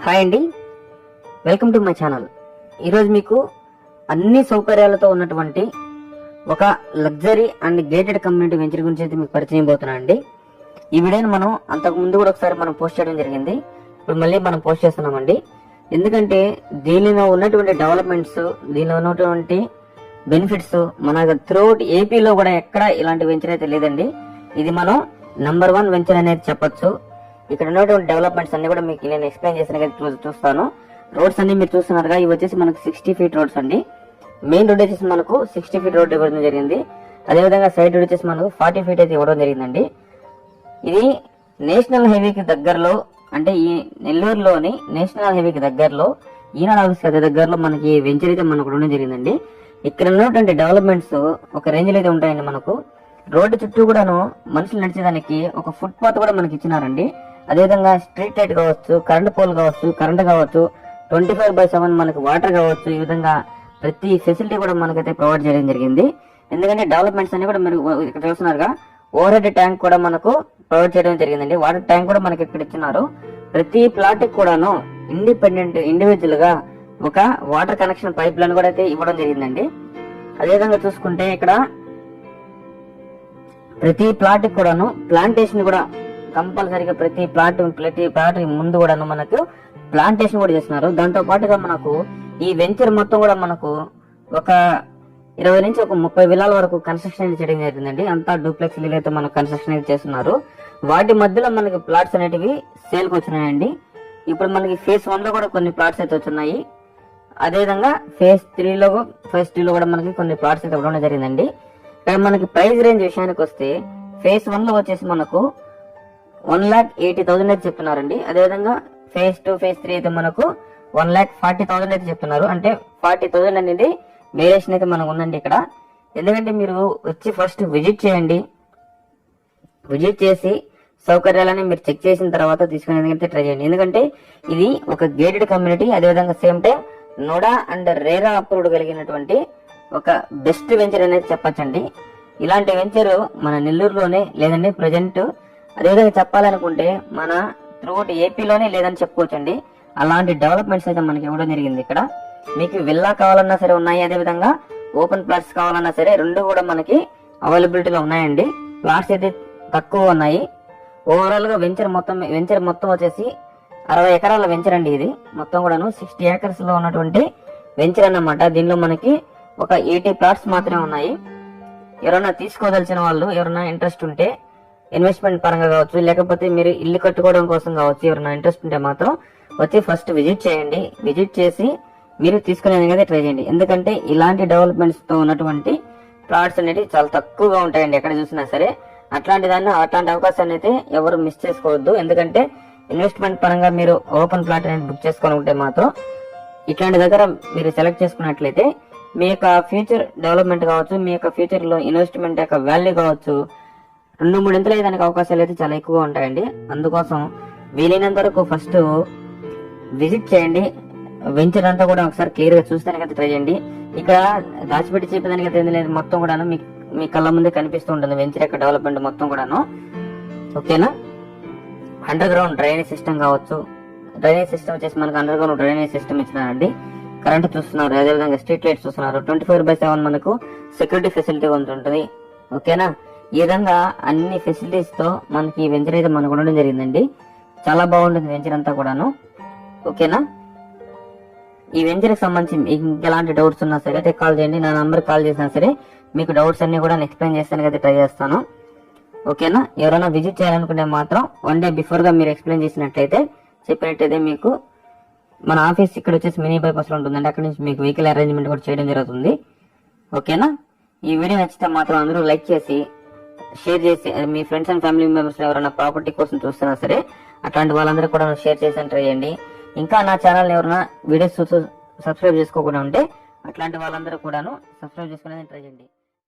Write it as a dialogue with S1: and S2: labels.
S1: Hi అండి, welcome to my channel. ఈరోజు మీకు అన్ని సౌకర్యాలతో ఉన్నటువంటి ఒక luxury and gated community venture గురించి అయితే మీకు పరిచయం పోతున్నా అండి. ఈ వీడియోని మనం అంతకు ముందు కూడా ఒకసారి మనం పోస్ట్ చేయడం జరిగింది. ఇప్పుడు మళ్ళీ మనం పోస్ట్ చేస్తున్నామండి. ఎందుకంటే దీనిలో ఉన్నటువంటి డెవలప్మెంట్స్, దీనిలో ఉన్నటువంటి బెనిఫిట్స్ మన త్రూఅవుట్ ఏపీలో కూడా ఎక్కడ ఇలాంటి వెంచర్ అయితే లేదండి. ఇది మనం నంబర్ 1 వెంచర్ అనేది చెప్పొచ్చు. ఇక్కడ ఉన్నటువంటి డెవలప్మెంట్స్ అన్ని కూడా మీకు నేను ఎక్స్ప్లెయిన్ చేసిన చూస్తాను. రోడ్స్ అన్ని మీరు చూస్తున్నారుగా, ఇవి వచ్చేసి మనకు 60 ఫీట్ రోడ్స్ అండి. మెయిన్ రోడ్ వచ్చేసి మనకు 60 ఫీట్ రోడ్ ఇవ్వడం జరిగింది. అదేవిధంగా సైడ్ రోడ్ వచ్చేసి మనకు 40 ఫీట్ అయితే ఇవ్వడం జరిగిందండి. ఇది నేషనల్ హైవేకి దగ్గరలో, అంటే ఈ నెల్లూరులోని నేషనల్ హైవేకి దగ్గరలో, ఈనాడు ఆఫీస్ దగ్గరలో మనకి వెంచర్ అయితే మనకు ఉండడం జరిగిందండి. ఇక్కడ ఉన్నటువంటి డెవలప్మెంట్స్ ఒక రేంజ్ లో అయితే ఉంటాయండి. మనకు రోడ్డు చుట్టూ కూడాను మనుషులు నడిచేదానికి ఒక ఫుట్ పాత్ కూడా మనకి ఇచ్చినారండి. అదేవిధంగా స్ట్రీట్ లైట్ కావచ్చు, కరెంట్ పోల్ కావచ్చు, కరెంట్ కావచ్చు, 24/7 మనకి వాటర్ కావచ్చు, ఈ విధంగా ప్రతి ఫెసిలిటీ కూడా మనకైతే ప్రొవైడ్ చేయడం జరిగింది. ఎందుకంటే డెవలప్మెంట్స్ అన్ని కూడా మీరు ఇక్కడ చూస్తున్నారుగా, ఓవర్ హెడ్ ట్యాంక్ కూడా మనకు ప్రొవైడ్ చేయడం జరిగిందండి. వాటర్ ట్యాంక్ కూడా మనకి ఇక్కడ ఇచ్చినారు. ప్రతి ప్లాట్ కి కూడాను ఇండివిజువల్ గా ఒక వాటర్ కనెక్షన్ పైప్ లైన్ కూడా అయితే ఇవ్వడం జరిగిందండి. అదేవిధంగా చూసుకుంటే ఇక్కడ ప్రతి ప్లాట్ కూడాను ప్లాంటేషన్ కూడా కంపల్సరీగా ప్రతి ప్లాట్ ముందు కూడాను మనకు ప్లాంటేషన్ కూడా చేస్తున్నారు. దాంతో పాటుగా మనకు ఈ వెంచర్ మొత్తం కూడా మనకు ఒక 20 నుంచి ఒక 30 విల్లాల వరకు కన్స్ట్రక్షన్ చేయడం జరిగిందండి. అంతా డూప్లెక్స్ ఇల్లు అయితే మనకు కన్స్ట్రక్షన్ చేస్తున్నారు. వాటి మధ్యలో మనకి ప్లాట్స్ అనేటివి సేల్ కి వచ్చినాయండి. ఇప్పుడు మనకి ఫేజ్ 1 లో కూడా కొన్ని ప్లాట్స్ అయితే వచ్చున్నాయి. అదేవిధంగా ఫేజ్ 2 లో కూడా మనకి కొన్ని ప్లాట్స్ అయితే ఇవ్వడం జరిగిందండి. ఇక్కడ మనకి ప్రైస్ రేంజ్ విషయానికి వస్తే ఫేజ్ 1 లో వచ్చేసి మనకు 1,80,000 అయితే చెప్తున్నారండి. అదేవిధంగా ఫేజ్ 2, ఫేజ్ 3 అయితే మనకు 1,40,000 అయితే చెప్తున్నారు. అంటే 40,000 అనేది వేరియేషన్ అయితే మనకు ఉందండి ఇక్కడ. ఎందుకంటే మీరు వచ్చి ఫస్ట్ విజిట్ చేయండి. విజిట్ చేసి సౌకర్యాలని మీరు చెక్ చేసిన తర్వాత తీసుకునేందుకైతే ట్రై చేయండి. ఎందుకంటే ఇది ఒక గేటెడ్ కమ్యూనిటీ, అదేవిధంగా same time NUDA and RERA approved కలిగినటువంటి ఒక బెస్ట్ వెంచర్ అనేది చెప్పచ్చండి. ఇలాంటి వెంచర్ మన నెల్లూరులోనే లేదండి ప్రజెంట్. అదేవిధంగా చెప్పాలనుకుంటే మన త్రూఅవుట్ ఏపీలోనే లేదని చెప్పుకోవచ్చండి. అలాంటి డెవలప్మెంట్స్ అయితే మనకి ఇవ్వడం జరిగింది. ఇక్కడ మీకు విల్లా కావాలన్నా సరే ఉన్నాయి, అదేవిధంగా ఓపెన్ ప్లాట్స్ కావాలన్నా సరే రెండు కూడా మనకి అవైలబిలిటీలో ఉన్నాయండి. ప్లాట్స్ అయితే తక్కువ ఉన్నాయి. ఓవరాల్ గా వెంచర్ మొత్తం వచ్చేసి 60 ఎకరాల వెంచర్ అండి. ఇది మొత్తం కూడాను 60 ఏకర్స్ లో ఉన్నటువంటి వెంచర్ అన్నమాట. దీనిలో మనకి ఒక 80 ప్లాట్స్ మాత్రమే ఉన్నాయి. ఎవరైనా తీసుకోదలిచిన వాళ్ళు, ఎవరైనా ఇంట్రెస్ట్ ఉంటే ఇన్వెస్ట్మెంట్ పరంగా కావచ్చు, లేకపోతే మీరు ఇల్లు కట్టుకోవడం కోసం కావచ్చు, ఎవరైనా ఇంట్రెస్ట్ ఉంటే మాత్రం వచ్చి ఫస్ట్ విజిట్ చేయండి. విజిట్ చేసి మీరు తీసుకునేది ట్రై చేయండి. ఎందుకంటే ఇలాంటి డెవలప్మెంట్స్ తో ఉన్నటువంటి ప్లాట్స్ అనేవి చాలా తక్కువగా ఉంటాయండి ఎక్కడ చూసినా సరే. అట్లాంటి అవకాశాన్ని అయితే ఎవరు మిస్ చేసుకోవద్దు. ఎందుకంటే ఇన్వెస్ట్మెంట్ పరంగా మీరు ఓపెన్ ప్లాట్ అనేది బుక్ చేసుకొని ఉంటే మాత్రం ఇట్లాంటి దగ్గర మీరు సెలెక్ట్ చేసుకున్నట్లయితే మీ యొక్క ఫ్యూచర్ డెవలప్మెంట్ కావచ్చు, మీ యొక్క ఫ్యూచర్ లో ఇన్వెస్ట్మెంట్ యొక్క వాల్యూ కావచ్చు 2-3 ఇంతలు అయ్యేదానికి అవకాశాలు అయితే చాలా ఎక్కువగా ఉంటాయండి. అందుకోసం వీలైనంత వరకు ఫస్ట్ విజిట్ చేయండి. వెంచర్ అంతా కూడా ఒకసారి క్లియర్ గా చూస్తానికైతే ట్రై చేయండి. ఇక్కడ దాచిపెట్టి చెప్పేదానికి అయితే లేదు, మొత్తం కూడాను మీ కళ్ళ ముందే కనిపిస్తూ ఉంటుంది వెంచర్ యొక్క డెవలప్మెంట్ మొత్తం కూడాను. ఓకేనా? అండర్ గ్రౌండ్ డ్రైనేజ్ సిస్టమ్ కావచ్చు. డ్రైనేజ్ సిస్టమ్ వచ్చేసి మనకు అండర్ గ్రౌండ్ డ్రైనేజ్ సిస్టమ్ ఇచ్చినారండి. కరెంట్ చూస్తున్నారు, అదేవిధంగా స్ట్రీట్ లైట్స్ చూస్తున్నారు. 24/7 మనకు సెక్యూరిటీ ఫెసిలిటీ ఉంటుంది. ఓకేనా? ఈ విధంగా అన్ని ఫెసిలిటీస్ తో మనకి ఈ వెంచర్ అయితే మనకు ఉండడం జరిగిందండి. చాలా బాగుంటుంది వెంచర్ అంతా కూడాను. ఓకేనా? ఈ వెంచర్ కి సంబంధించి ఇంకెలాంటి డౌట్స్ ఉన్నా సరే అయితే కాల్ చేయండి. నా నంబర్ కాల్ చేసినా సరే మీకు డౌట్స్ అన్ని కూడా ఎక్స్ప్లెయిన్ చేస్తానికి అయితే ట్రై చేస్తాను. ఓకేనా? ఎవరైనా విజిట్ చేయాలనుకుంటే మాత్రం 1 డే బిఫోర్ గా మీరు ఎక్స్ప్లెయిన్ చేసినట్లయితే చెప్పినట్టయితే మీకు మన ఆఫీస్ ఇక్కడ వచ్చేసి మినీ బైపాస్ లో ఉంటుందండి. అక్కడ నుంచి మీకు వెహికల్ అరేంజ్మెంట్ కూడా చేయడం జరుగుతుంది. ఓకేనా? ఈ వీడియో నచ్చితే మాత్రం అందరూ లైక్ చేసి షేర్ చేసి మీ ఫ్రెండ్స్ అండ్ ఫ్యామిలీ మెంబర్స్ ఎవరైనా ప్రాపర్టీ కోసం చూస్తున్నా సరే అట్లాంటి వాళ్ళందరూ కూడా షేర్ చేసి ట్రై చేయండి. ఇంకా నా ఛానల్ ఎవరైనా వీడియోస్ సబ్స్క్రైబ్ చేసుకోకుండా ఉంటే అట్లాంటి వాళ్ళందరూ కూడాను సబ్స్క్రైబ్ చేసుకునేది ట్రై చేయండి.